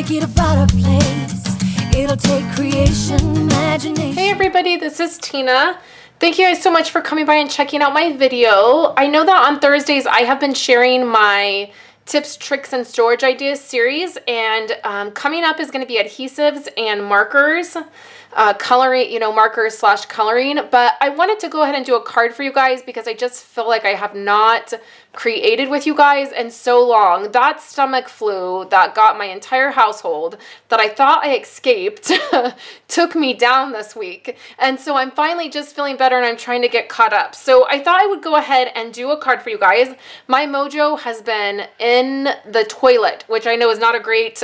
make it a better place. It'll take creation, imagination. Hey everybody, this is Tina. Thank you guys so much for coming by and checking out my video. I know that on Thursdays I have been sharing my tips, tricks, and storage ideas series, and coming up is going to be adhesives and markers. Coloring, markers / coloring, but I wanted to go ahead and do a card for you guys because I just feel like I have not created with you guys in so long. That stomach flu that got my entire household that I thought I escaped took me down this week, and so I'm finally just feeling better and I'm trying to get caught up. So I thought I would go ahead and do a card for you guys. My mojo has been in the toilet, which I know is not a great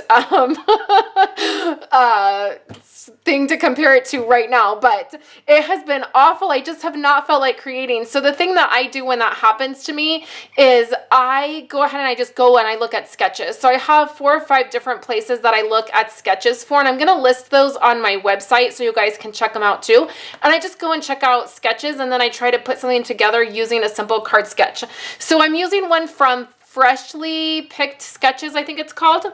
thing to compare it to right now, but it has been awful. I just have not felt like creating. So the thing that I do when that happens to me is I go ahead and I just go and I look at sketches. So I have 4 or 5 different places that I look at sketches for, and I'm going to list those on my website so you guys can check them out too. And I just go and check out sketches, and then I try to put something together using a simple card sketch. So I'm using one from Freshly Picked Sketches, I think it's called,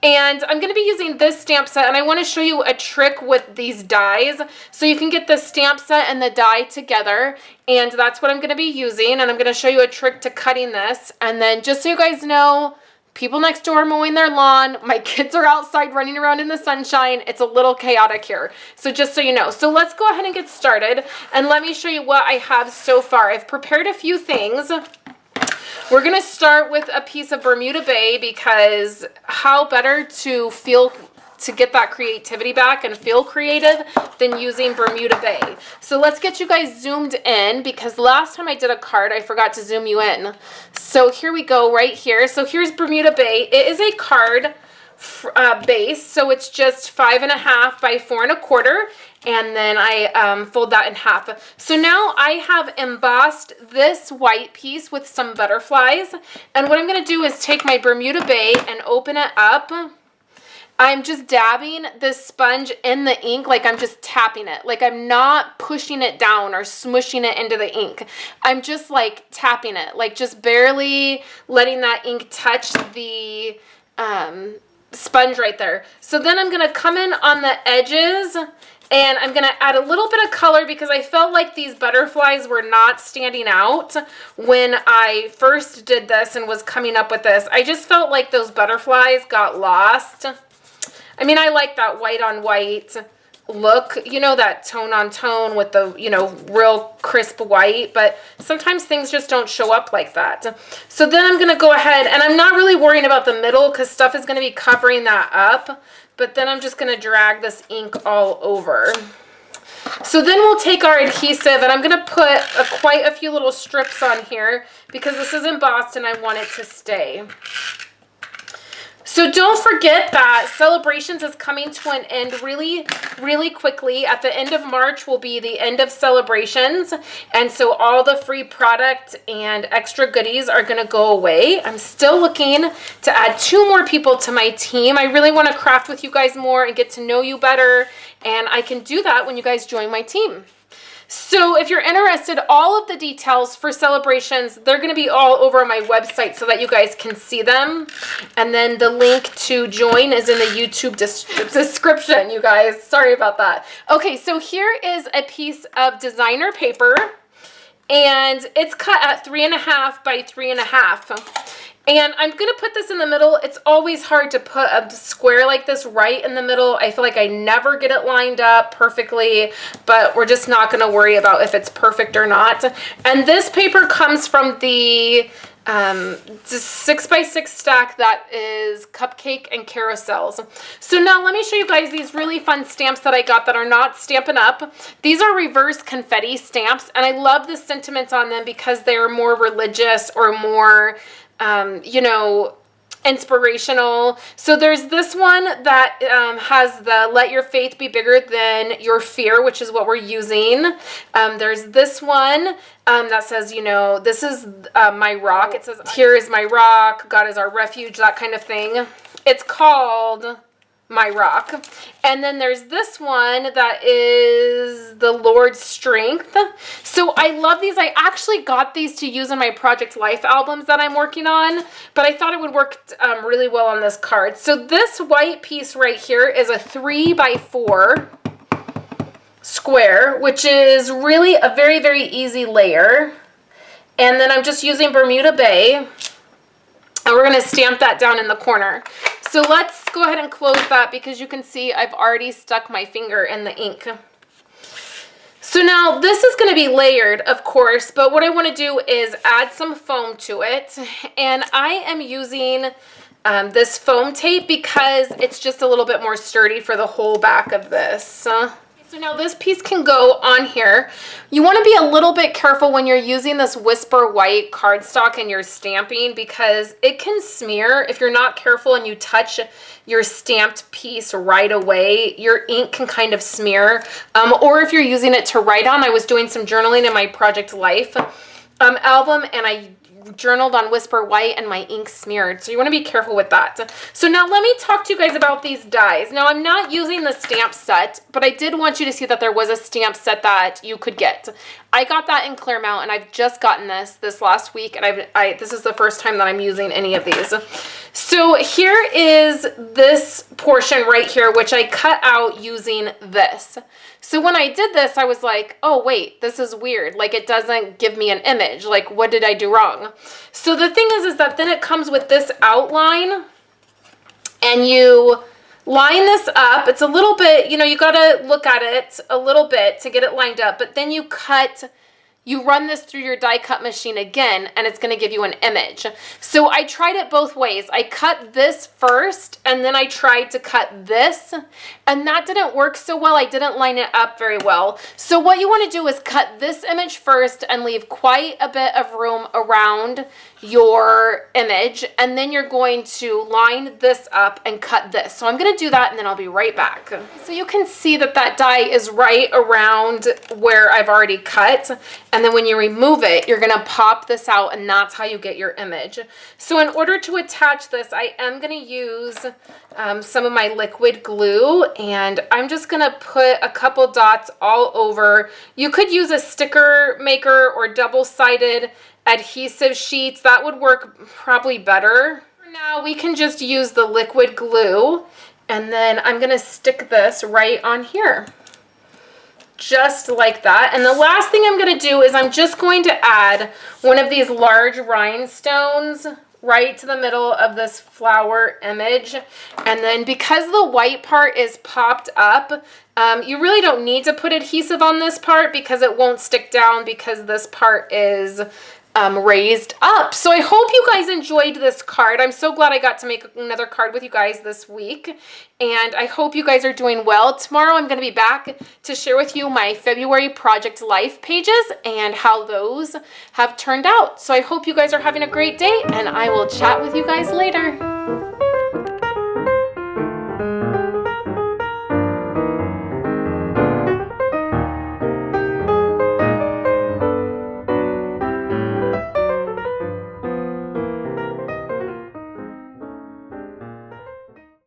and I'm going to be using this stamp set, and I want to show you a trick with these dies so you can get the stamp set and the die together, and that's what I'm going to be using. And I'm going to show you a trick to cutting this, and then just so you guys know, people next door are mowing their lawn, my kids are outside running around in the sunshine. It's a little chaotic here, so just so you know. So let's go ahead and get started, and let me show you what I have so far. I've prepared a few things. We're going to start with a piece of Bermuda Bay, because how better to get that creativity back and feel creative than using Bermuda Bay. So let's get you guys zoomed in, because last time I did a card, I forgot to zoom you in. So here we go right here. So here's Bermuda Bay. It is a card base, so it's just 5.5 by 4 1/4. And then I fold that in half. So now I have embossed this white piece with some butterflies. And what I'm going to do is take my Bermuda Bay and open it up. I'm just dabbing this sponge in the ink, like I'm just tapping it. Like I'm not pushing it down or smushing it into the ink. I'm just like tapping it, like just barely letting that ink touch the sponge right there. So then I'm going to come in on the edges, and I'm going to add a little bit of color because I felt like these butterflies were not standing out when I first did this and was coming up with this. I just felt like those butterflies got lost. I mean, I like that white on white look, that tone on tone with the, real crisp white, but sometimes things just don't show up like that. So then I'm going to go ahead, and I'm not really worrying about the middle because stuff is going to be covering that up, but then I'm just going to drag this ink all over. So then we'll take our adhesive, and I'm going to put quite a few little strips on here because this is embossed and I want it to stay. So don't forget that Celebrations is coming to an end really, really quickly. At the end of March will be the end of Celebrations, and so all the free product and extra goodies are going to go away. I'm still looking to add 2 more people to my team. I really want to craft with you guys more and get to know you better, and I can do that when you guys join my team. So if you're interested, all of the details for Celebrations, they're going to be all over my website so that you guys can see them. And then the link to join is in the YouTube description, you guys. Sorry about that. Okay, so here is a piece of designer paper, and it's cut at 3.5 by 3.5. And I'm going to put this in the middle. It's always hard to put a square like this right in the middle. I feel like I never get it lined up perfectly, but we're just not going to worry about if it's perfect or not. And this paper comes from the 6x6 stack that is cupcake and carousels. So now let me show you guys these really fun stamps that I got that are not Stampin' Up. These are reverse confetti stamps, and I love the sentiments on them because they're more religious or more inspirational. So there's this one that has the let your faith be bigger than your fear, which is what we're using. There's this one that says, this is my rock. It says, here is my rock, God is our refuge, that kind of thing. It's called my rock. And then there's this one that is the Lord's Strength. So I love these. I actually got these to use in my Project Life albums that I'm working on, but I thought it would work really well on this card. So this white piece right here is a 3x4 square, which is really a very, very easy layer. And then I'm just using Bermuda Bay, and we're going to stamp that down in the corner. So let's go ahead and close that because you can see I've already stuck my finger in the ink. So now this is going to be layered, of course, but what I want to do is add some foam to it. And I am using this foam tape because it's just a little bit more sturdy for the whole back of this. So now this piece can go on here. You want to be a little bit careful when you're using this Whisper White cardstock and you're stamping because it can smear. If you're not careful and you touch your stamped piece right away, your ink can kind of smear. Or if you're using it to write on, I was doing some journaling in my Project Life album, and I journaled on Whisper White and my ink smeared. So you want to be careful with that. So now let me talk to you guys about these dies. Now I'm not using the stamp set, but I did want you to see that there was a stamp set that you could get. I got that in Claremont, and I've just gotten this last week, and this is the first time that I'm using any of these. So here is this portion right here, which I cut out using this. So when I did this, I was like, oh wait, this is weird. Like it doesn't give me an image. Like what did I do wrong? So the thing is that then it comes with this outline, and you line this up. It's a little bit, you know, you gotta look at it a little bit to get it lined up, but then you run this through your die cut machine again, and it's going to give you an image. So I tried it both ways. I cut this first, and then I tried to cut this, and that didn't work so well. I didn't line it up very well. So what you want to do is cut this image first and leave quite a bit of room around your image, and then you're going to line this up and cut this. So I'm going to do that, and then I'll be right back. So you can see that that die is right around where I've already cut, and then when you remove it, you're going to pop this out, and that's how you get your image. So in order to attach this, I am going to use some of my liquid glue, and I'm just going to put a couple dots all over. You could use a sticker maker or double-sided adhesive sheets. That would work probably better. For now, we can just use the liquid glue, and then I'm going to stick this right on here. Just like that. And the last thing I'm going to do is I'm just going to add one of these large rhinestones right to the middle of this flower image. And then because the white part is popped up, you really don't need to put adhesive on this part because it won't stick down because this part is raised up. So I hope you guys enjoyed this card. I'm so glad I got to make another card with you guys this week, and I hope you guys are doing well. Tomorrow I'm going to be back to share with you my February Project Life pages and how those have turned out. So I hope you guys are having a great day, and I will chat with you guys later.